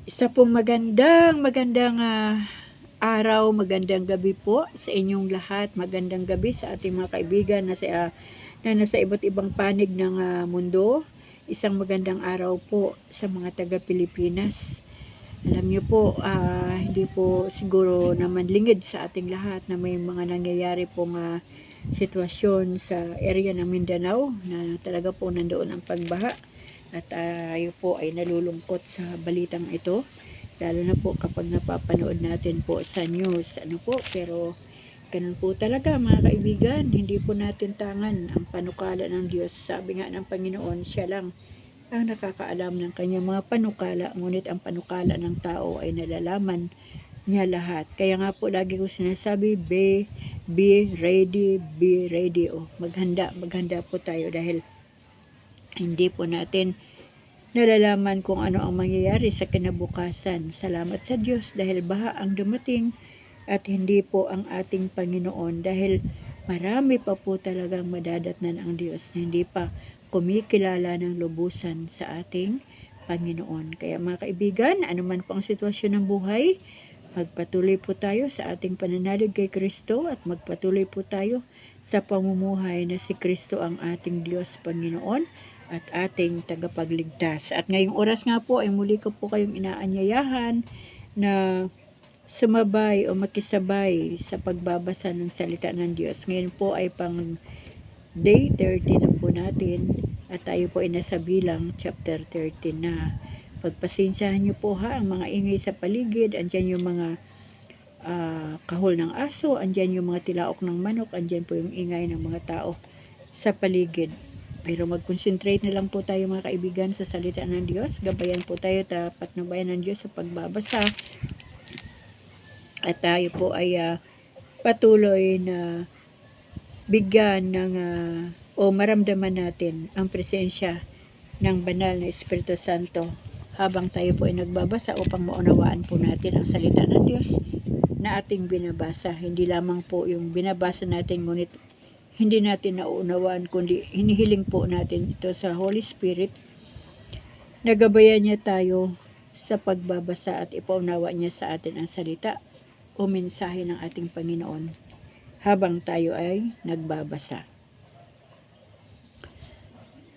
Isa pong magandang araw, magandang gabi po sa inyong lahat. Magandang gabi sa ating mga kaibigan na nasa iba't ibang panig ng mundo. Isang magandang araw po sa mga taga-Pilipinas. Alam niyo po, hindi po siguro naman lingid sa ating lahat na may mga nangyayari pong sitwasyon sa area ng Mindanao na talaga po nandoon ang pagbaha. At tayo po ay nalulungkot sa balitang ito. Lalo na po kapag napapanood natin po sa news. Pero ganun po talaga mga kaibigan. Hindi po natin tangan ang panukala ng Diyos. Sabi nga ng Panginoon, siya lang ang nakakaalam ng kanyang mga panukala. Ngunit ang panukala ng tao ay nalalaman niya lahat. Kaya nga po lagi ko sinasabi, be ready. Maghanda po tayo dahil hindi po natin nalalaman kung ano ang mangyayari sa kinabukasan. Salamat sa Diyos dahil baha ang dumating at hindi po ang ating Panginoon dahil marami pa po talagang madadatnan ang Diyos na hindi pa kumikilala ng lubusan sa ating Panginoon. Kaya mga kaibigan, anuman po ang sitwasyon ng buhay, magpatuloy po tayo sa ating pananalig kay Kristo at magpatuloy po tayo sa pamumuhay na si Kristo ang ating Diyos Panginoon at ating tagapagligtas. At ngayong oras nga po ay muli ko po kayong inaanyayahan na sumabay o makisabay sa pagbabasa ng salita ng Diyos. Ngayon po ay pang day 30 na po natin at tayo po ay nasa bilang chapter 13 na. Pagpasensyahan niyo po ang mga ingay sa paligid, andyan yung mga kahol ng aso, andyan yung mga tilaok ng manok, andyan po yung ingay ng mga tao sa paligid. Pero mag-concentrate na lang po tayo mga kaibigan sa salita ng Diyos. Gabayan po tayo, tapat na bayan ng Diyos sa pagbabasa. At tayo po ay patuloy na bigyan ng o maramdaman natin ang presensya ng banal na Espiritu Santo habang tayo po ay nagbabasa upang maunawaan po natin ang salita ng Diyos na ating binabasa. Hindi lamang po yung binabasa natin ngunit hindi natin nauunawaan, kundi hinihiling po natin ito sa Holy Spirit. Nagabayan niya tayo sa pagbabasa at ipaunawa niya sa atin ang salita o mensahe ng ating Panginoon habang tayo ay nagbabasa.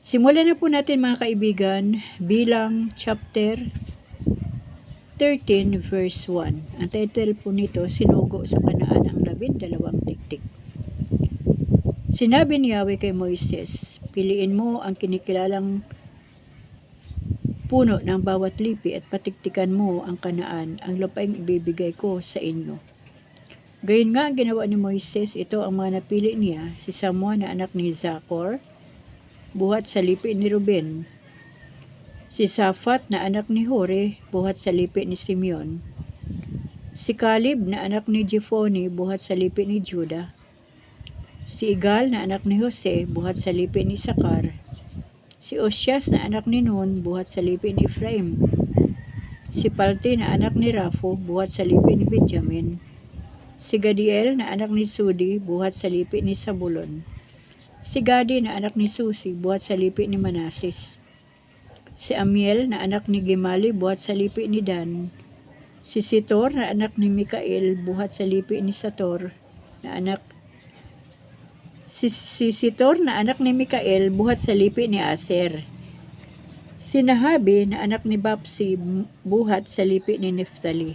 Simulan na po natin mga kaibigan, bilang chapter 13 verse 1. Ang title po nito, Sinugo sa Kanaan ang 12 tiktik. Sinabi ni Yahweh kay Moises, piliin mo ang kinikilalang puno ng bawat lipi at patiktikan mo ang Kanaan, ang lupaing ibibigay ko sa inyo. Gayon nga ang ginawa ni Moises, ito ang mga napili niya, si Samua na anak ni Zakor, buhat sa lipi ni Ruben, si Safat na anak ni Hore, buhat sa lipi ni Simeon, si Caleb na anak ni Jephone, buhat sa lipi ni Judah, si Igal na anak ni Jose, buhat sa lipi ni Sakar, si Osyas na anak ni Nun, buhat sa lipi ni Ephraim, si Palti na anak ni Rapho, buhat sa lipi ni Benjamin, si Gadiel na anak ni Sudi, buhat sa lipi ni Sabulon, si Gadi na anak ni Susi, buhat sa lipi ni Manasis, si Amiel na anak ni Gemali, buhat sa lipi ni Dan, si Sitor na anak ni Mikael, buhat sa lipi ni Sator na anak Si Sitor na anak ni Mikael, buhat sa lipi ni Aser. Si Nahabi na anak ni Bapsi, buhat sa lipi ni Neftali.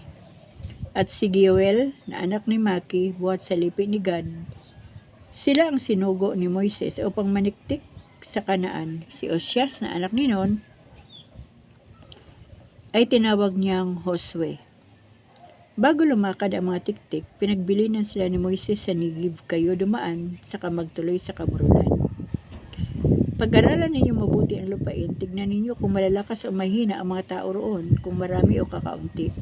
At si Gioel na anak ni Maki, buhat sa lipi ni Gad. Sila ang sinugo ni Moises upang maniktik sa Kanaan. Si Osyas na anak ni Nun ay tinawag niyang Josue. Bago lumakad ang mga tiktik, pinagbilinan sila ni Moises sa Nigib, kayo dumaan, saka magtuloy sa kaburulan. Pag-aralan ninyo mabuti ang lupain, tignan ninyo kung malalakas o mahina ang mga tao roon, kung marami o kakaunti.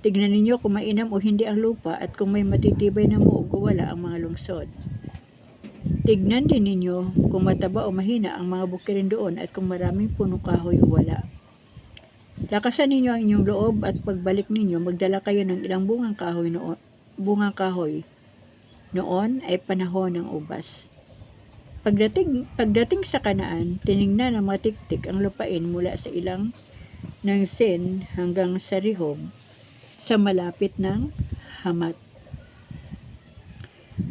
Tignan ninyo kung mainam o hindi ang lupa at kung may matitibay na muog o wala ang mga lungsod. Tignan din ninyo kung mataba o mahina ang mga bukirin doon at kung maraming punong kahoy o wala. Lakasan ninyo ang inyong loob at pagbalik ninyo, magdala kayo ng ilang bungang kahoy. Noon ay panahon ng ubas. Pagdating sa Kanaan, tiningnan ng mga tiktik ang lupain mula sa ilang ng Sin hanggang sa Rehob sa malapit ng Hamat.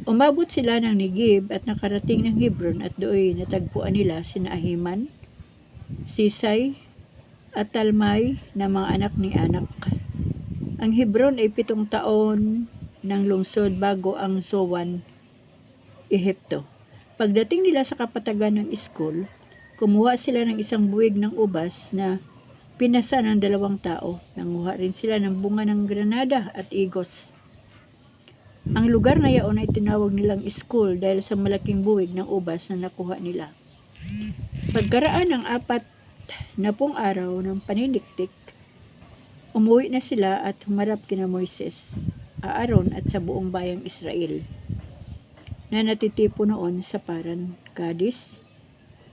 Umabot sila ng Negib at nakarating ng Hebron at doon natagpuan nila sina Ahiman, Sisay at Talmay na mga anak ni Anak. Ang Hebron ay 7 taon ng lungsod bago ang Zoan, Ehipto. Pagdating nila sa kapatagan ng Iskol, kumuha sila ng isang buwig ng ubas na pinasa ng 2 tao. Nanguha rin sila ng bunga ng granada at igos. Ang lugar na yaon ay tinawag nilang Iskol dahil sa malaking buwig ng ubas na nakuha nila. Pagkaraan ng 40 araw ng paniniktik, umuwi na sila at humarap kina Moises, Aaron at sa buong bayang Israel na natitipo noon sa Paran, Kadis.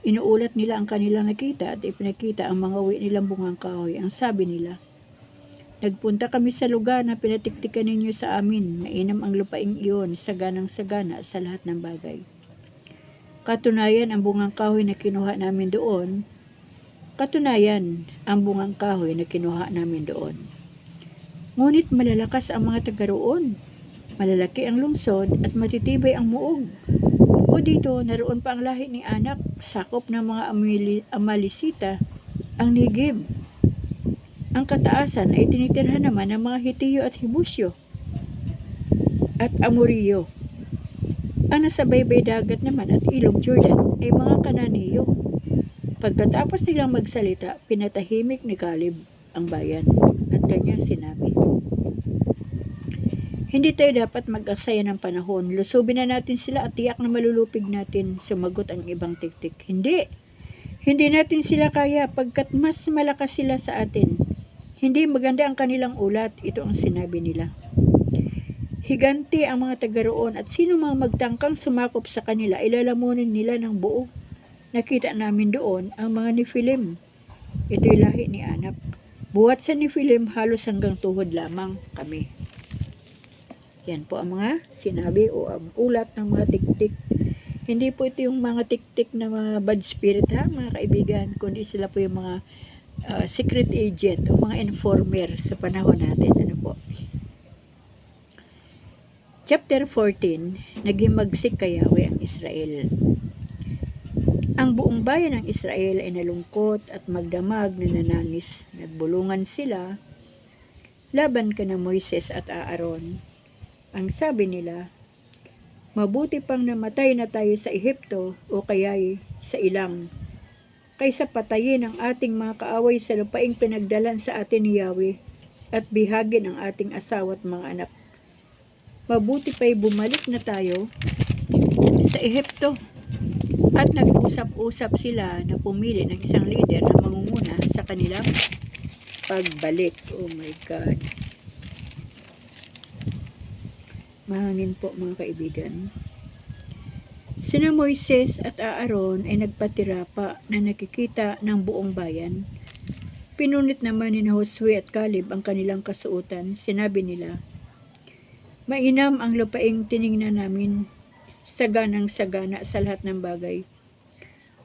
Inuulat nila ang kanilang nakita at ipinakita ang mga uwi nilang bungang kahoy. Ang sabi nila, nagpunta kami sa lugar na pinatiktikan ninyo sa amin, mainam ang lupaing iyon, saganang-sagana sa lahat ng bagay. Katunayan ang bungang kahoy na kinuha namin doon, Ngunit malalakas ang mga taga roon, malalaki ang lungsod at matitibay ang muog. Bukod dito, naroon pa ang lahi ni Anak, sakop ng mga Amalisita, ang Negib. Ang kataasan ay tinitirhan naman ng mga Hitiyo at Hibusyo at Amoriyo. Ang nasa baybay dagat naman at ilog Jordan ay mga Kananiyo. Pagkatapos nilang magsalita, pinatahimik ni Caleb ang bayan at kanya sinabi, hindi tayo dapat mag-aksaya ng panahon. Lusubin na natin sila at tiyak na malulupig natin. Sumagot ang ibang tiktik. Hindi natin sila kaya pagkat mas malakas sila sa atin. Hindi maganda ang kanilang ulat. Ito ang sinabi nila. Higanti ang mga taga roon at sino mga magtangkang sumakop sa kanila, ilalamunin nila ng buo. Nakita namin doon ang mga Nephilim. Ito'y lahi ni Anak. Buhat sa Nephilim, halos hanggang tuhod lamang kami. Yan po ang mga sinabi o ang ulat ng mga tiktik. Hindi po ito yung mga tiktik na mga bad spirit ha, mga kaibigan, kundi sila po yung mga secret agent o mga informer sa panahon natin. Ano po? Chapter 14, naghimagsik kay Yahweh ang Israel. Ang buong bayan ng Israel ay nalungkot at magdamag na nanangis. Nagbulungan sila laban kana Moises at Aaron. Ang sabi nila, mabuti pang namatay na tayo sa Ehipto o kaya'y sa ilang, kaysa patayin ang ating mga kaaway sa lupaing pinagdalan sa atin ni Yahweh at bihagin ang ating asawa at mga anak. Mabuti pa'y bumalik na tayo sa Ehipto. At nag-usap-usap sila na pumili ng isang leader na mangunguna sa kanilang pagbalik. Oh my God. Mahangin po mga kaibigan. Sina Moises at Aaron ay nagpatira pa na nakikita ng buong bayan. Pinunit naman ni Josue at Caleb ang kanilang kasuotan. Sinabi nila, mainam ang lupaing tiningnan namin, saganang-sagana sa lahat ng bagay.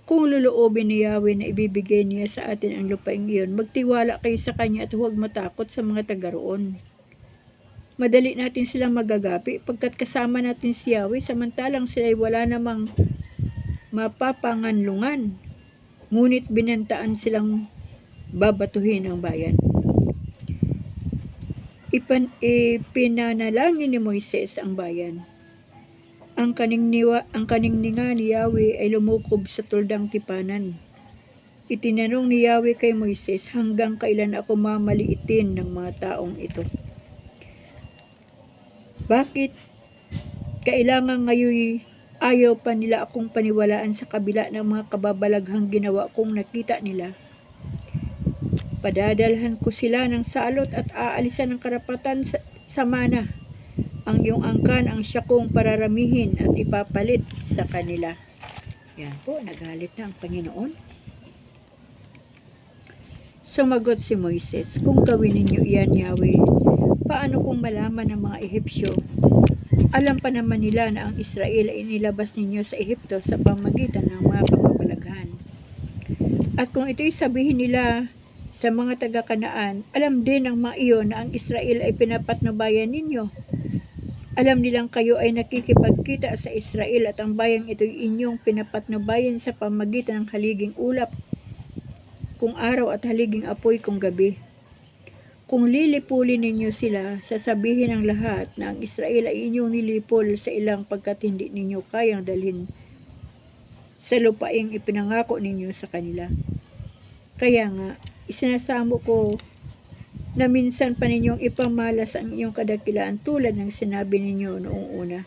Kung luluobin ni Yahweh na ibibigay niya sa atin ang lupaing iyon, magtiwala kayo sa kanya at huwag matakot sa mga taga roon. Madali natin silang magagapi pagkat kasama natin si Yahweh, samantalang sila'y wala namang mapapanganlungan. Ngunit binantaan silang babatuhin ang bayan. Ipinanalangin ni Moises ang bayan. Ang kaningninga ni Yahweh ay lumukob sa tuldang tipanan. Itinanong ni Yahweh kay Moises, hanggang kailan ako mamaliitin ng mga taong ito? Bakit kailangan ngayon ayaw pa nila akong paniwalaan sa kabila ng mga kababalaghang ginawa kong nakita nila? Padadalhan ko sila ng salot at aalisan ng karapatan sa mana. Ang iyong angkan ang siya kong pararamihin at ipapalit sa kanila. Yan po, nagalit na ang Panginoon. Sumagot si Moises, kung gawin ninyo iyan, Yahweh, paano kung malaman ng mga Ehipsyo? Alam pa naman nila na ang Israel ay inilabas ninyo sa Ehipto sa pamagitan ng mga kababalaghan. At kung ito'y sabihin nila sa mga taga-Kanaan, alam din ng mga iyon na ang Israel ay pinapatnubayan ninyo. Alam nilang kayo ay nakikipagkita sa Israel at ang bayang ito'y inyong pinapatnubayan sa pamagitan ng haliging ulap kung araw at haliging apoy kung gabi. Kung lilipulin ninyo sila, sasabihin ng lahat na ang Israel ay inyong nilipol sa ilang pagkat hindi ninyo kayang dalhin sa lupaing ipinangako ninyo sa kanila. Kaya nga, isinasamo ko na minsan pa ninyong ipamalas ang iyong kadakilaan tulad ng sinabi ninyo noong una.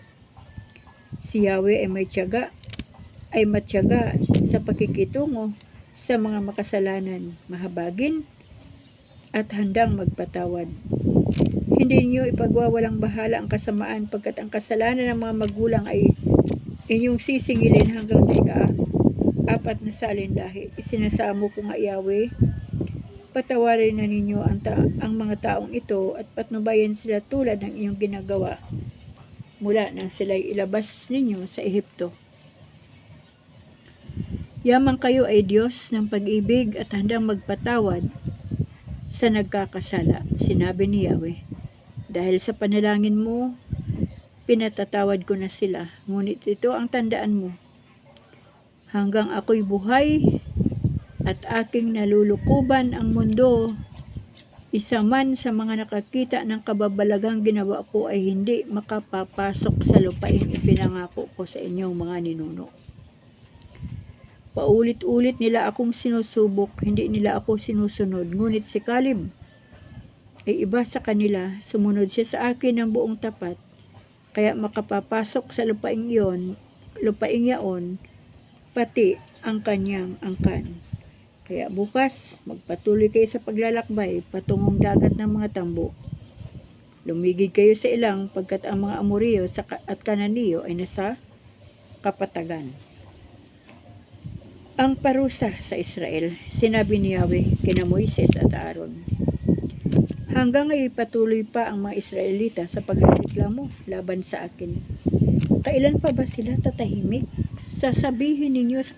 Si Yahweh ay matyaga sa pakikitungo sa mga makasalanan, mahabagin at handang magpatawad. Hindi niyo ipagwawalang bahala ang kasamaan pagkat ang kasalanan ng mga magulang ay inyong sisingilin hanggang sa ika-4 na salinlahi. Isinasamo ko nga Yahweh, patawarin na ninyo ang mga taong ito at patnubayan sila tulad ng iyong ginagawa mula nang sila'y ilabas ninyo sa Ehipto. Yamang kayo ay Diyos ng pag-ibig at handang magpatawad sa nagkakasala, sinabi ni Yahweh. Dahil sa panalangin mo, pinatatawad ko na sila. Ngunit ito ang tandaan mo. Hanggang ako'y buhay at aking nalulukuban ang mundo, isa man sa mga nakakita ng kababalaghang ginawa ko ay hindi makapapasok sa lupaing ipinangako ko sa inyong mga ninuno. Paulit-ulit nila akong sinusubok, hindi nila ako sinusunod. Ngunit si Caleb ay iba sa kanila, sumunod siya sa akin ng buong tapat, kaya makapapasok sa lupaing yaon, pati ang kanyang angkan. Kaya bukas, magpatuloy kayo sa paglalakbay patungong dagat ng mga tambo. Lumigid kayo sa ilang pagkat ang mga Amoreo at Kananeo ay nasa kapatagan. Ang parusa sa Israel, sinabi ni Yahweh kina Moises at Aaron. Hanggang ngayon patuloy pa ang mga Israelita sa pagreklamo laban sa akin. Kailan pa ba sila tatahimik? Sabihin ninyo sa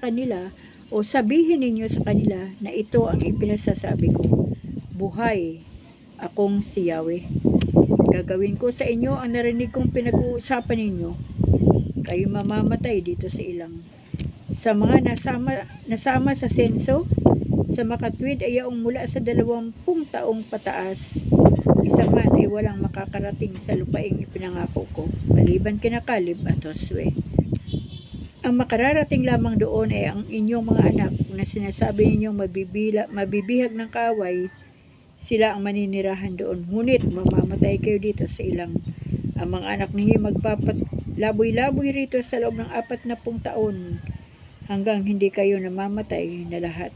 kanila na ito ang ipinasasabi ko. Buhay, akong si Yahweh. Gagawin ko sa inyo ang narinig kong pinag-uusapan ninyo. Kayo mamamatay dito sa ilang. Sa mga nasama sa senso, sa makatwid ay yaong mula sa 20 taong pataas. Isa man ay walang makakarating sa lupaing ipinangako ko, maliban kina Caleb at Josue. Ang makararating lamang doon ay ang inyong mga anak na sinasabi ninyong mabibihag ng kaaway, sila ang maninirahan doon. Ngunit mamamatay kayo dito sa ilang. Ang mga anak ninyo magpapalaboy-laboy rito sa loob ng 40 taon hanggang hindi kayo namamatay na lahat.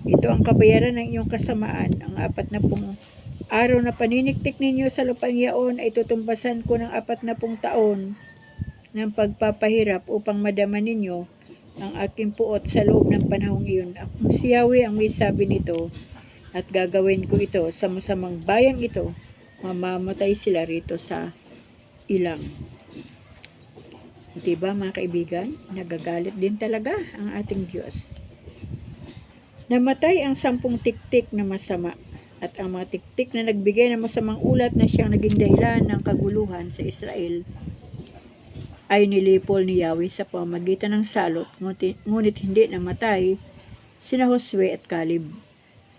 Ito ang kabayaran ng inyong kasamaan. Ang 40 araw na paniniktik ninyo sa lupang yaon ay tutumbasan ko ng 40 taon ng pagpapahirap upang madama ninyo ang aking puot sa loob ng panahong iyon. Akong si Yahweh ang may sabi nito at gagawin ko ito sa masamang bayang ito. Mamamatay sila rito sa ilang. Diba mga kaibigan? Nagagalit din talaga ang ating Diyos. Namatay ang 10 tiktik na masama at ang mga tiktik na nagbigay ng masamang ulat na siyang naging dahilan ng kaguluhan sa Israel ay nilipol ni Yahweh sa pamamagitan ng salot, ngunit hindi namatay sina Josue at Caleb.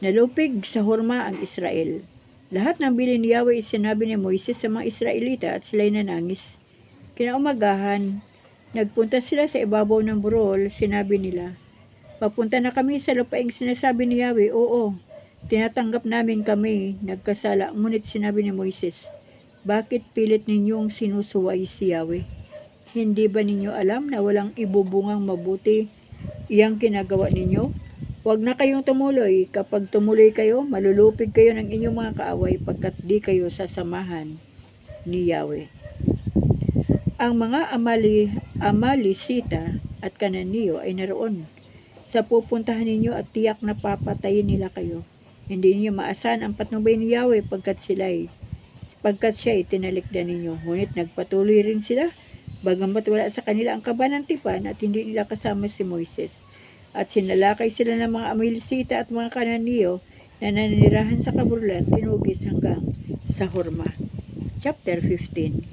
Nalupig sa hurma ang Israel. Lahat ng bilin ni Yahweh sinabi ni Moises sa mga Israelita at sila'y nanangis. Kinaumagahan, nagpunta sila sa ibabaw ng burol, sinabi nila, papunta na kami sa lupaing sinasabi ni Yahweh. Oo, tinatanggap namin kami, nagkasala. Ngunit sinabi ni Moises, bakit pilit ninyong sinusuway si Yahweh? Hindi ba ninyo alam na walang ibubungang mabuti iyang ginagawa ninyo? Huwag na kayong tumuloy. Kapag tumuloy kayo, malulupig kayo ng inyong mga kaaway pagkat di kayo sasamahan ni Yahweh. Ang mga Amalisita at Kananeo ay naroon sa pupuntahan ninyo at tiyak na papatayin nila kayo. Hindi niyo maasahan ang patnubay ni Yahweh pagkat siya ay tinalikdan ninyo. Ngunit nagpatuloy rin sila, bagamat wala sa kanila ang kabanantipan at hindi nila kasama si Moises. At sinalakay sila ng mga Amalisita at mga Kananeo, na nanirahan sa kaburlan, tinugis hanggang sa Horma. Chapter 15.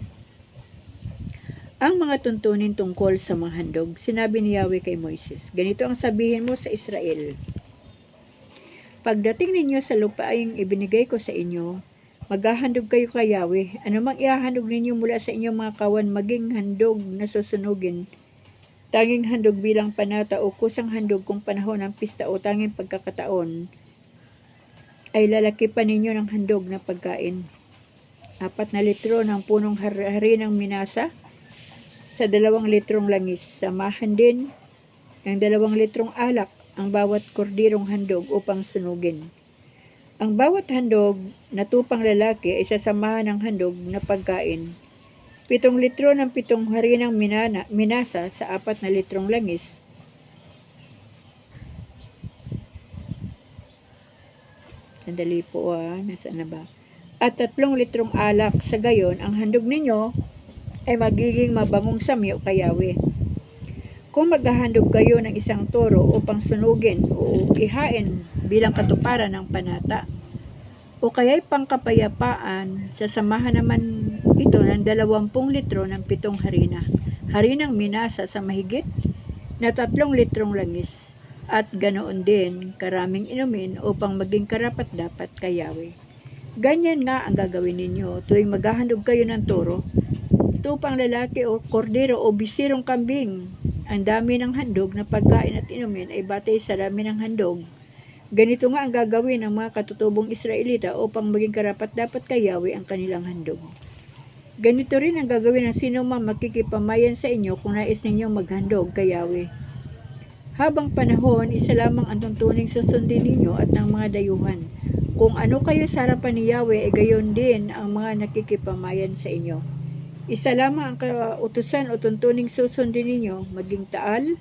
Ang mga tuntunin tungkol sa mga handog, sinabi ni Yahweh kay Moises, ganito ang sabihin mo sa Israel. Pagdating ninyo sa lupaing ibinigay ko sa inyo, maghahandog kayo kay Yahweh. Anumang ihahandog ninyo mula sa inyong mga kawan, maging handog na susunugin, tanging handog bilang panata o kusang handog kung panahon ng pista o tanging pagkakataon, ay lalaki pa ninyo ng handog na pagkain. 4 litro ng punong harinang minasa sa 2 litrong langis. Samahan din ng 2 litrong alak ang bawat kordirong handog upang sunugin. Ang bawat handog na tupang lalaki ay sasamahan ng handog na pagkain. 7 litro ng 7 harinang minasa sa 4 na litrong langis. Sandali po nasaan na ba? At 3 litrong alak. Sa gayon, ang handog ninyo ay magiging mabangong samyo kay Yahweh. Kung maghahandog kayo ng isang toro upang sunugin o ihain bilang katuparan ng panata, o kaya'y pangkapayapaan, sasamahan naman ito ng 20 litro ng 7 harinang minasa sa mahigit na 3 litrong langis, at ganoon din karaming inumin upang maging karapat-dapat kay Yahweh. Ganyan nga ang gagawin ninyo tuwing maghahandog kayo ng toro, tupang lalaki o kordero o bisirong kambing. Ang dami ng handog na pagkain at inumin ay batay sa dami ng handog. Ganito nga ang gagawin ng mga katutubong Israelita upang maging karapat-dapat kay Yahweh ang kanilang handog. Ganito rin ang gagawin ng sino mang makikipamayan sa inyo kung nais ninyong maghandog kay Yahweh. Habang panahon, isa lamang ang tuntuning susundin ninyo at ng mga dayuhan. Kung ano kayo sa harapan ni Yahweh, ay gayon din ang mga nakikipamayan sa inyo. Isa lamang ang kautusan o tuntuning susundin ninyo, maging taal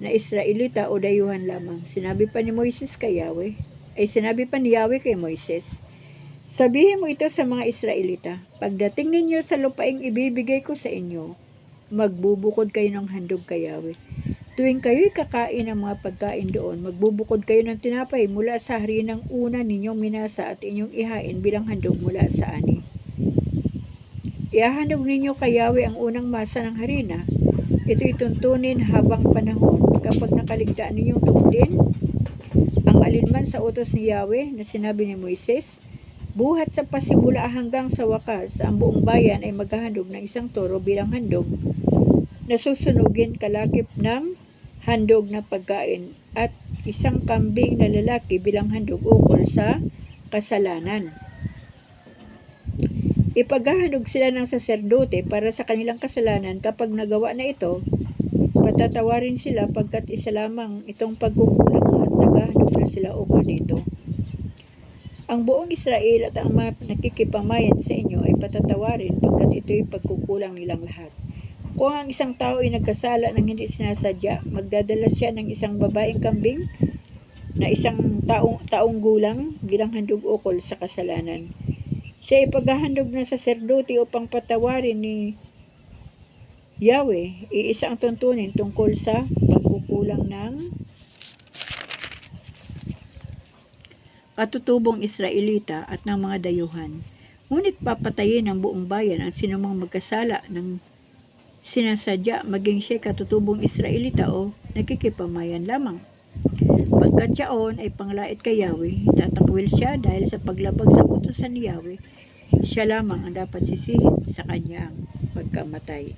na Israelita o dayuhan lamang. Sinabi pa ni Yahweh kay Moises, sabihin mo ito sa mga Israelita, pagdating ninyo sa lupaing ibibigay ko sa inyo, magbubukod kayo ng handog kay Yahweh. Tuwing kayo'y kakain ng mga pagkain doon, magbubukod kayo ng tinapay mula sa harinang una ninyong minasa at inyong ihain bilang handog mula sa ani. Ihahandog ninyo kay Yahweh ang unang masa ng harina. Ito'y tuntunin habang panahon. Kapag nakaligtaan ninyong tungdin ang alinman sa utos ni Yahweh na sinabi ni Moises, buhat sa pasimula hanggang sa wakas, ang buong bayan ay maghahandog ng isang toro bilang handog na susunugin kalakip ng handog na pagkain at isang kambing na lalaki bilang handog ukol sa kasalanan. Ipaghahandog sila ng saserdote para sa kanilang kasalanan. Kapag nagawa na ito, patatawarin sila pagkat isa lamang itong pagkukulang at naghahandog na sila ukol nito. Ang buong Israel at ang mga nakikipamayan sa inyo ay patatawarin pagkat ito'y pagkukulang nilang lahat. Kung ang isang tao ay nagkasala ng hindi sinasadya, magdadala siya ng isang babaeng kambing na isang taong gulang bilang handog ukol sa kasalanan. Siya ay paghahandog ng saserdote upang patawarin ni Yahweh. Iisa ang tuntunin tungkol sa pagkukulang ng katutubong Israelita at ng mga dayuhan. Ngunit papatayin ng buong bayan ang sinumang magkasala ng sinasadya, maging siya katutubong Israelita o nakikipamayan lamang. Pagkat siyaon ay panglait kay Yahweh, tatakwil siya dahil sa paglabag sa utusan ni Yahweh. Siya lamang ang dapat sisihin sa kanyang pagkamatay.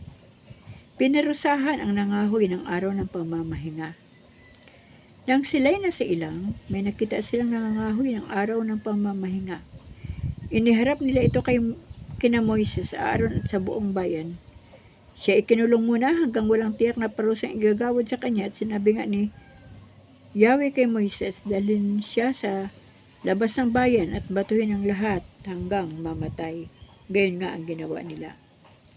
Pinarusahan ang nangahoy ng araw ng pamamahinga. Nang sila'y nasa ilang, may nakita silang nangangahoy ng araw ng pamamahinga. Iniharap nila ito kina Moises, Aaron at sa buong bayan. Siya ikinulong muna hanggang walang tiyak na parusang igagawad sa kanya at sinabi nga ni Yahweh kay Moises, dalhin siya sa labas ng bayan at batuhin ang lahat hanggang mamatay. Gayon nga ang ginawa nila.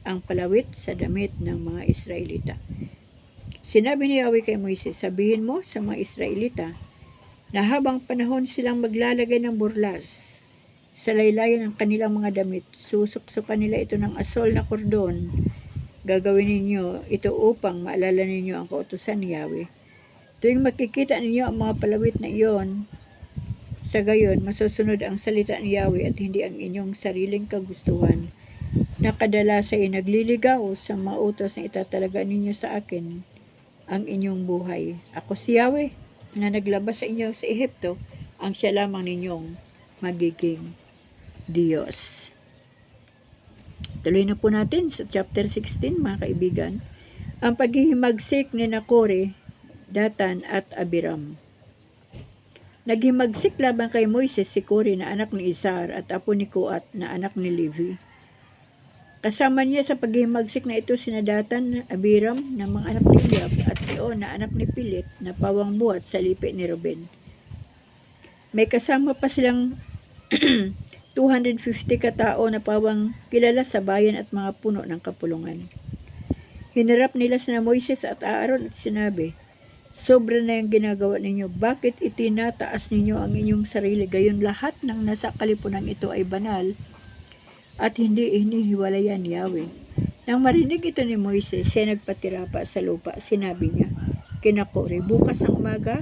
Ang palawit sa damit ng mga Israelita. Sinabi ni Yahweh kay Moises, sabihin mo sa mga Israelita na habang panahon silang maglalagay ng burlas sa laylayan ng kanilang mga damit, susuksukan nila ito ng asol na kordon. Gagawin ninyo ito upang maalala ninyo ang kautusan ni Yahweh. Tuwing makikita ninyo ang mga palawit na iyon Sa gayon, masusunod ang salita ni Yahweh at hindi ang inyong sariling kagustuhan. Nakadalasa ay nagliligaw sa mautos na itatalaga ninyo sa akin ang inyong buhay. Ako si Yahweh na naglabas sa inyo sa Ehipto, ang siya lamang ninyong magiging Diyos. Tuloy na po natin sa chapter 16, mga kaibigan. Ang paghihimagsik ni Nakore, Datan at Abiram. Naghimagsik laban kay Moises si Kore na anak ni Izhar at apo ni Koat na anak ni Levi. Kasama niya sa paghihimagsik na ito sina Datan, Abiram na mga anak ni Eliab at Sion na anak ni Pilit na pawang buhat sa lipi ni Ruben. May kasama pa silang 250 katao na pawang kilala sa bayan at mga puno ng kapulungan. Hinarap nila sina Moises at Aaron at sinabi, sobra na yung ginagawa ninyo. Bakit itinataas ninyo ang inyong sarili? Gayon lahat ng nasa kalipunan ito ay banal at hindi hinihiwalayan ni Yahweh. Nang marinig ito ni Moises, siya nagpatira pa sa lupa. Sinabi niya, kina Kore, bukas ang umaga,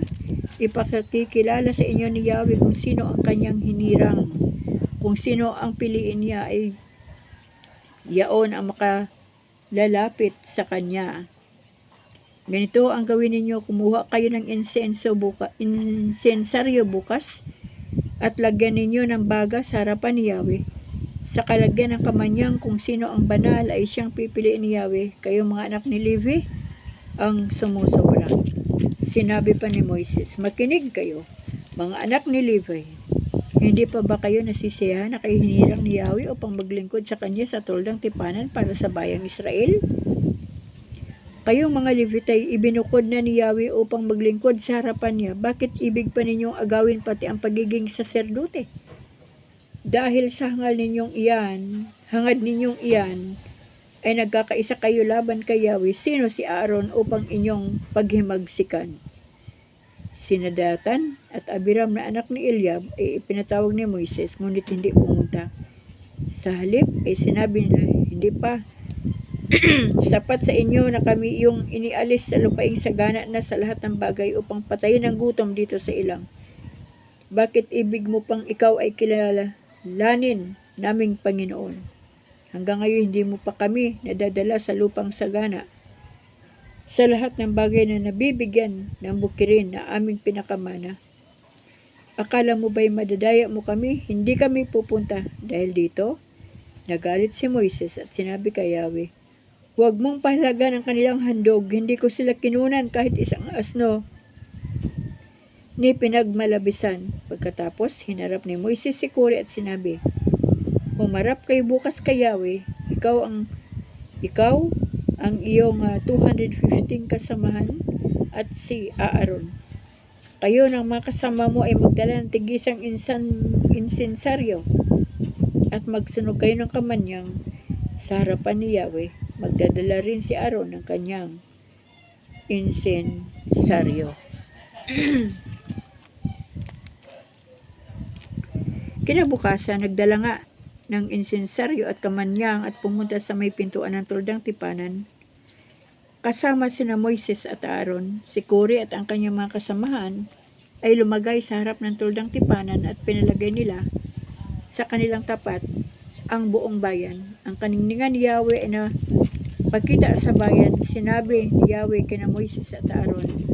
ipakikilala sa inyo ni Yahweh kung sino ang kanyang hinirang. Kung sino ang piliin niya ay yaon ang makalalapit sa kanya. Ganito ang gawin ninyo, kumuha kayo ng insensaryo bukas at lagyan ninyo ng baga sa harapan ni Yahweh. Sa kalagyan ng kamanyang kung sino ang banal ay siyang pipiliin ni Yahweh. Kayo mga anak ni Levi ang sumusobra. Sinabi pa ni Moises, makinig kayo, mga anak ni Levi. Hindi pa ba kayo nasisiyahan na kayo hinirang ni Yahweh upang maglingkod sa kanya sa tuldang tipanan para sa bayang Israel? Kayong mga Levitay, ibinukod na ni Yahweh upang maglingkod sa harapan niya. Bakit ibig pa ninyong agawin pati ang pagiging saserdote? Dahil sa hangad ninyong iyan, ay nagkakaisa kayo laban kay Yahweh. Sino si Aaron upang inyong paghimagsikan? Sina Datan at Abiram na anak ni Eliab ay ipinatawag ni Moises, ngunit hindi pumunta. Sa halip ay sinabi na, hindi pa sapat sa inyo na kami yung inialis sa lupaing sagana na sa lahat ng bagay upang patayin ang gutom dito sa ilang. Bakit ibig mo pang ikaw ay kilalanin naming Panginoon? Hanggang ngayon hindi mo pa kami nadadala sa lupang sagana sa lahat ng bagay na nabibigyan ng bukirin na aming pinakamana. Akala mo ba'y madadaya mo kami? Hindi kami pupunta dahil dito. Nagalit si Moises at sinabi kay Yahweh, huwag mong pahalagan ang kanilang handog, hindi ko sila kinunan kahit isang asno ni pinagmalabisan. Pagkatapos, hinarap ni Moises si Kore at sinabi, humarap kayo bukas kay Yahweh, ikaw ang iyong 215 kasamahan at si Aaron. Kayo ng mga kasama mo ay magdala ng tigisang insensaryo at magsunog kayo ng kamanyang sa harapan ni Yahweh. Magdadala rin si Aaron ng kanyang insensaryo. Kinabukasan, nagdala nga ng insensaryo at kamanyang at pumunta sa may pintuan ng tuldang tipanan. Kasama sina Moises at Aaron, si Kore at ang kanyang mga kasamahan ay lumagay sa harap ng tuldang tipanan at pinalagay nila sa kanilang tapat ang buong bayan. Ang kaningningan ni Yahweh ay na pagkita sa bayan, sinabi ni Yahweh kina Moises at Aaron,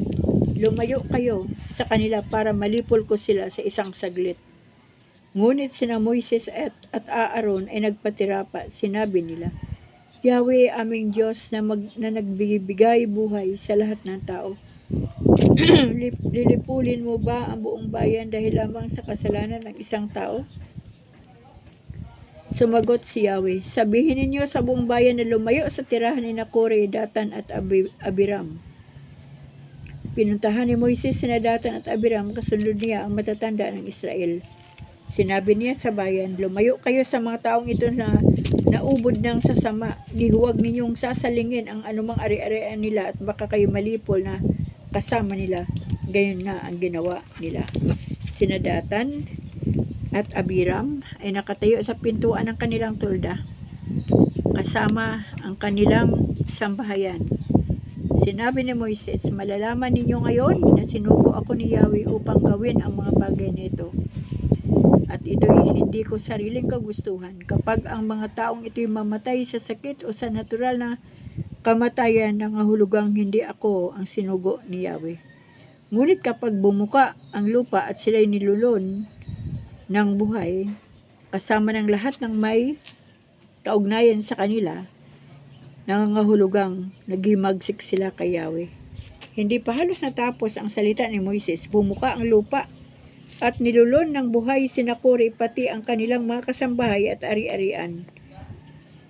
lumayo kayo sa kanila para malipol ko sila sa isang saglit. Ngunit sina Moises at Aaron ay nagpatira pa. Sinabi nila, Yahweh aming Diyos na nagbibigay buhay sa lahat ng tao. Lilipulin mo ba ang buong bayan dahil lamang sa kasalanan ng isang tao? Sumagot si Yahweh, sabihin ninyo sa buong bayan na lumayo sa tirahan ni Nakore, Datan at Abiram. Pinuntahan ni Moises sina Datan at Abiram, kasunod niya ang matatanda ng Israel. Sinabi niya sa bayan, lumayo kayo sa mga taong ito na naubod ng sasama. Huwag ninyong sasalingin ang anumang ari-arian nila at baka kayo malipol na kasama nila. Gayon nga ang ginawa nila. Sina Datan at Abiram ay nakatayo sa pintuan ng kanilang tulda, kasama ang kanilang sambahayan. Sinabi ni Moises, malalaman ninyo ngayon na sinugo ako ni Yahweh upang gawin ang mga bagay nito. At ito'y hindi ko sariling kagustuhan. Kapag ang mga taong ito'y mamatay sa sakit o sa natural na kamatayan, nangahulugang hindi ako ang sinugo ni Yahweh. Ngunit kapag bumuka ang lupa at sila'y nilulon ng buhay, kasama ng lahat ng may kaugnayan sa kanila, nangangahulugang naghimagsik sila kay Yahweh. Hindi pa halos natapos ang salita ni Moises, bumuka ang lupa at nilulon ng buhay sina Kore pati ang kanilang mga kasambahay at ari-arian.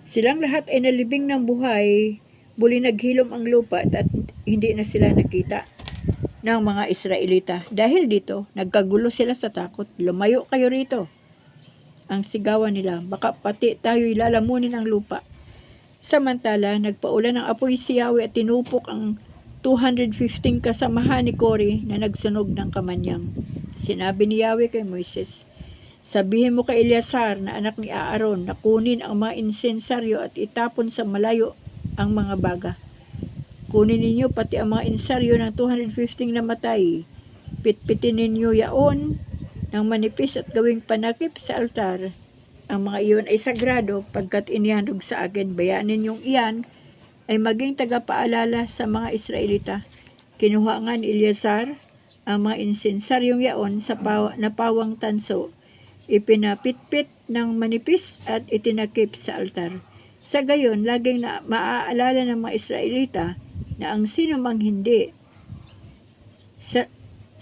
Silang lahat ay nalibing ng buhay, muli naghilom ang lupa at hindi na sila nakita ng mga Israelita. Dahil dito, nagkagulo sila sa takot. Lumayo kayo rito. Ang sigawan nila, baka pati tayo'y lalamunin ang lupa. Samantala, nagpaulan ng apoy si Yahweh at tinupok ang 215 kasamahan ni Kore na nagsunog ng kamanyang. Sinabi ni Yahweh kay Moises, sabihin mo kay Eleazar na anak ni Aaron na kunin ang mga insensaryo at itapon sa malayo ang mga baga. Kunin ninyo pati ang mga insensaryo ng 215 namatay. Pitpitin ninyo yaon ng manipis at gawing panakip sa altar. Ang mga iyon ay sagrado pagkat inihandog sa akin. Bayaan ninyong iyan ay maging tagapaalala sa mga Israelita. Kinuha nga ni Eleazar ang mga insensaryong yaon sa napawang tanso. Ipinapitpit ng manipis at itinakip sa altar. Sa gayon, laging maaalala ng mga Israelita na ang sino mang hindi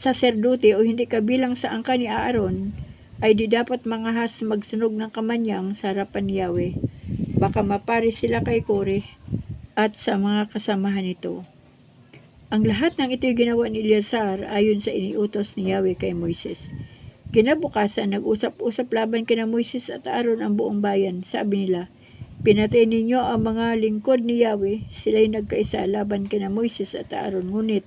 saserdote o hindi kabilang sa angka ni Aaron ay di dapat mangahas magsunog ng kamanyang sa harapan ni Yahweh. Baka mapari sila kay Kore at sa mga kasamahan nito. Ang lahat ng ito'y ginawa ni Eleazar ayon sa iniutos ni Yahweh kay Moises. Kinabukasan, nag-usap-usap laban kina Moises at Aaron ang buong bayan. Sabi nila, pinatay ninyo ang mga lingkod ni Yahweh. Sila'y nagkaisa laban kina Moises at Aaron. Ngunit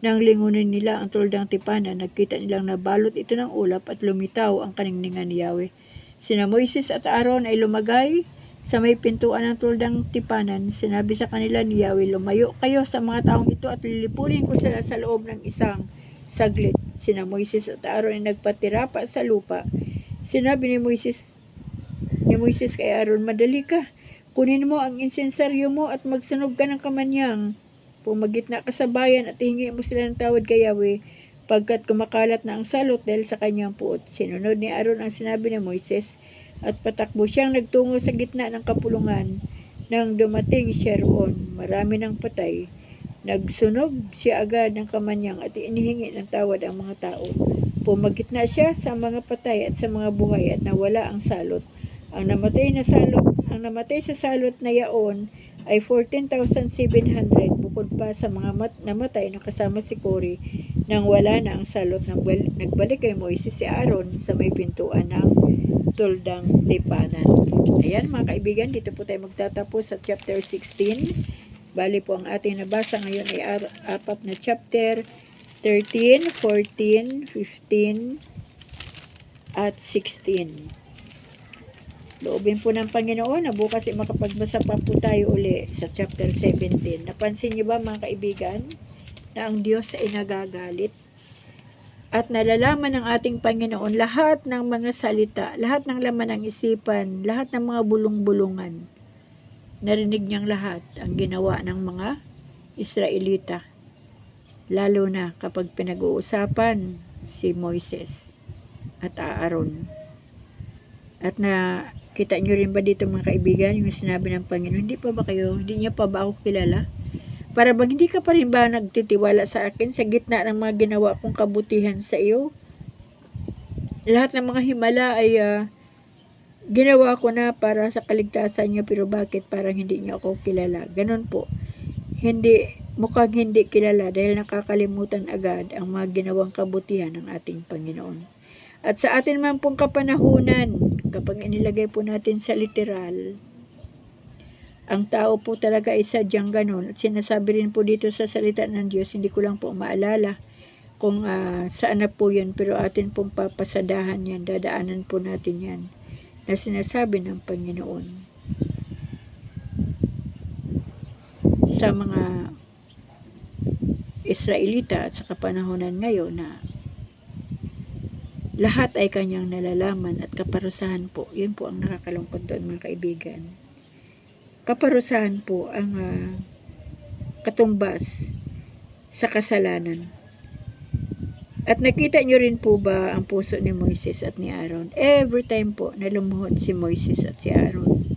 nang lingunin nila ang tuldang tipanan, nagkita nilang nabalot ito ng ulap at lumitaw ang kaningningan ni Yahweh. Sina Moises at Aaron ay lumagay sa may pintuan ng tuldang tipanan. Sinabi sa kanila ni Yahweh, lumayo kayo sa mga taong ito at lilipunin ko sila sa loob ng isang saglit. Sina Moises at Aaron ay nagpatira pa sa lupa. Sinabi ni Moises kay Aaron, madali ka. Kunin mo ang insensaryo mo at magsunog ka ng kamanyang. Pumagitna ka sa bayan at hingi mo sila ng tawad kay Yahweh pagkat kumakalat na ang salot dahil sa kanyang puot. Sinunod ni Aaron ang sinabi ni Moises at patakbo siyang nagtungo sa gitna ng kapulungan. Nang dumating siya roon, marami ng patay. Nagsunog siya agad ng kamanyang at inihingi ng tawad ang mga tao. Pumagitna siya sa mga patay at sa mga buhay at nawala ang salot. Ang namatay sa salot na yaon ay 14,700 bukod pa sa mga namatay na kasama si Kore nang wala na ang salot. Nagbalik kay Moises si Aaron sa may pintuan ng tuldang tipanan. Ayan mga kaibigan, dito po tayo magtatapos sa chapter 16. Bali po ang ating nabasa ngayon ay apat na chapter, 13, 14, 15, at 16. Loobin po ng Panginoon na bukas ay makapagbasa pa po tayo uli sa chapter 17. Napansin niyo ba mga kaibigan na ang Diyos ay nagagalit? At nalalaman ng ating Panginoon lahat ng mga salita, lahat ng laman ng isipan, lahat ng mga bulong-bulungan. Narinig niyang lahat ang ginawa ng mga Israelita. Lalo na kapag pinag-uusapan si Moises at Aaron. At kita nyo rin ba dito mga kaibigan, yung sinabi ng Panginoon, hindi niya pa ba ako kilala? Para bang hindi ka pa rin ba nagtitiwala sa akin sa gitna ng mga ginawa kong kabutihan sa iyo? Lahat ng mga himala ay ginawa ko na para sa kaligtasan niyo, pero bakit parang hindi niyo ako kilala? Ganon po. Mukhang hindi kilala dahil nakakalimutan agad ang mga ginawang kabutihan ng ating Panginoon. At sa atin man pong kapanahunan, kapag inilagay po natin sa literal, ang tao po talaga ay sadyang ganon. At sinasabi rin po dito sa salita ng Diyos, hindi ko lang po maalala kung saan na po yan, pero atin pong papasadahan yan, dadaanan po natin yan, na sinasabi ng Panginoon sa mga Israelita at sa kapanahonan ngayon na lahat ay kanyang nalalaman at kaparusahan po. Yun po ang nakakalungkot doon mga kaibigan. Kaparusahan po ang katumbas sa kasalanan. At nakita nyo rin po ba ang puso ni Moises at ni Aaron? Every time po na lumuhod si Moises at si Aaron,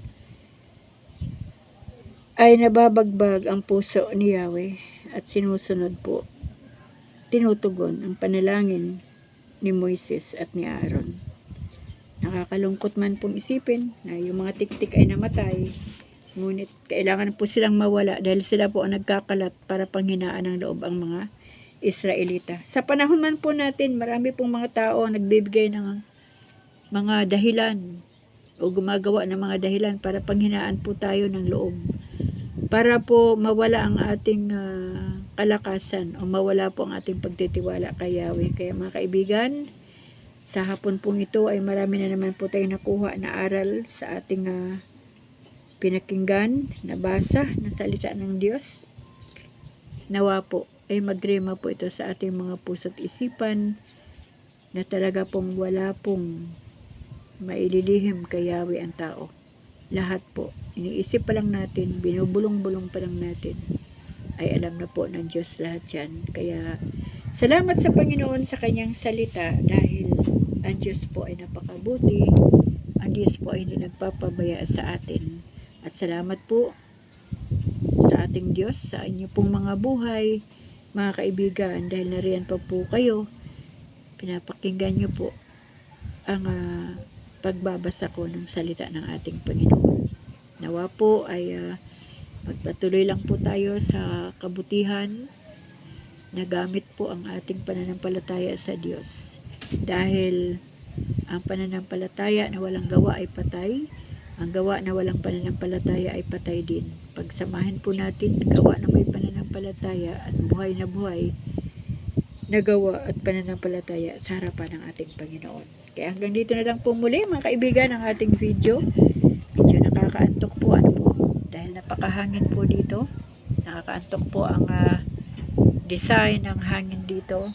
ay nababagbag ang puso ni Yahweh at sinusunod po, tinutugon ang panalangin ni Moises at ni Aaron. Nakakalungkot man pong isipin na yung mga tiktik ay namatay, ngunit kailangan po silang mawala dahil sila po ang nagkakalat para panghinaan ng loob ang mga Israelita. Sa panahon man po natin, marami pong mga tao ang nagbibigay ng mga dahilan o gumagawa ng mga dahilan para panghinaan po tayo ng loob, para po mawala ang ating kalakasan o mawala po ang ating pagtitiwala kay Yahweh. Kaya mga kaibigan, sa hapon pong ito ay marami na naman po tayong nakuha na aral sa ating pinakinggan, nabasa, na salita ng Diyos. Nawa po ay magrema po ito sa ating mga puso't isipan na talaga pong wala pong maililihim kay Yahweh ang tao. Lahat po, iniisip pa lang natin, binubulong-bulong pa lang natin, ay alam na po ng Diyos lahat yan. Kaya salamat sa Panginoon sa kanyang salita dahil ang Diyos po ay napakabuti, ang Diyos po ay hindi nagpapabaya sa atin. At salamat po sa ating Diyos, sa inyo pong mga buhay, mga kaibigan, dahil nariyan pa po kayo, pinapakinggan nyo po ang pagbabasa ko ng salita ng ating Panginoon. Nawa po ay magpatuloy lang po tayo sa kabutihan na gamit po ang ating pananampalataya sa Diyos. Dahil ang pananampalataya na walang gawa ay patay, ang gawa na walang pananampalataya ay patay din. Pagsamahin po natin gawa na may pananampalataya at buhay na gawa at pananampalataya sa harapan ng ating Panginoon. Kaya hanggang dito na lang po muli mga kaibigan ang ating video. Medyo nakakaantok po dahil napakahangin po dito. Nakakaantok po ang design ng hangin dito.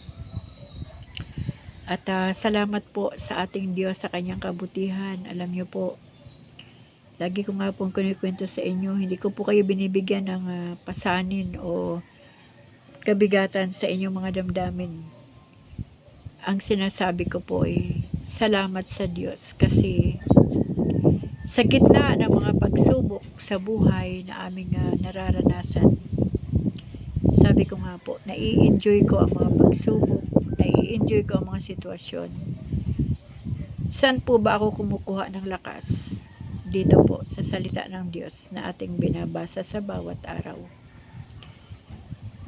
At salamat po sa ating Diyos sa kanyang kabutihan. Alam niyo po, lagi ko nga pong kunikwento sa inyo, hindi ko po kayo binibigyan ng pasanin o kabigatan sa inyong mga damdamin. Ang sinasabi ko po ay salamat sa Diyos kasi sa gitna ng mga pagsubok sa buhay na aming nararanasan, sabi ko nga po, nai-enjoy ko ang mga pagsubok, nai-enjoy ko ang mga sitwasyon. Saan po ba ako kumukuha ng lakas? Dito po sa salita ng Diyos na ating binabasa sa bawat araw.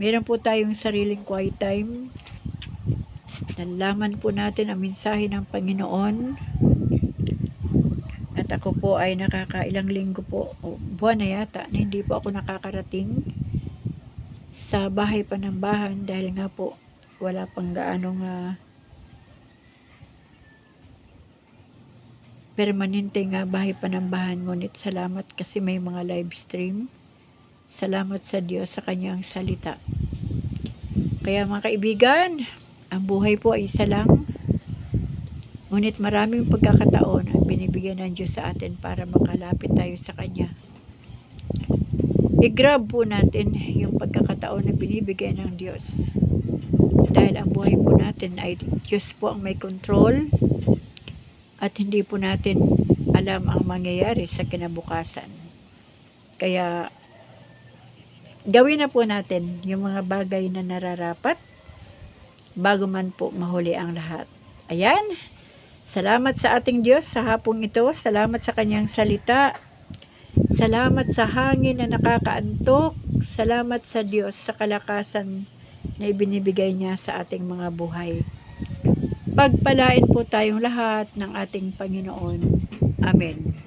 Meron po tayong sariling quiet time. Nalaman po natin ang mensahe ng Panginoon. At ako po ay nakakailang linggo po, o buwan na yata, na hindi po ako nakakarating sa bahay Panambahan dahil nga po wala pang gaanong permanente nga bahay Panambahan. Ngunit salamat kasi may mga live stream. Salamat sa Diyos sa kanyang salita. Kaya mga kaibigan, ang buhay po ay isa lang. Ngunit maraming pagkakataon ang binibigyan ng Diyos sa atin para makalapit tayo sa Kanya. I-grab po natin yung pagkakataon na binibigay ng Diyos. Dahil ang buhay po natin ay Diyos po ang may control at hindi po natin alam ang mangyayari sa kinabukasan. Kaya gawin na po natin yung mga bagay na nararapat bago man po mahuli ang lahat. Ayan. Salamat sa ating Diyos sa hapong ito. Salamat sa kanyang salita. Salamat sa hangin na nakakaantok. Salamat sa Diyos sa kalakasan na ibinibigay niya sa ating mga buhay. Pagpalain po tayong lahat ng ating Panginoon. Amen.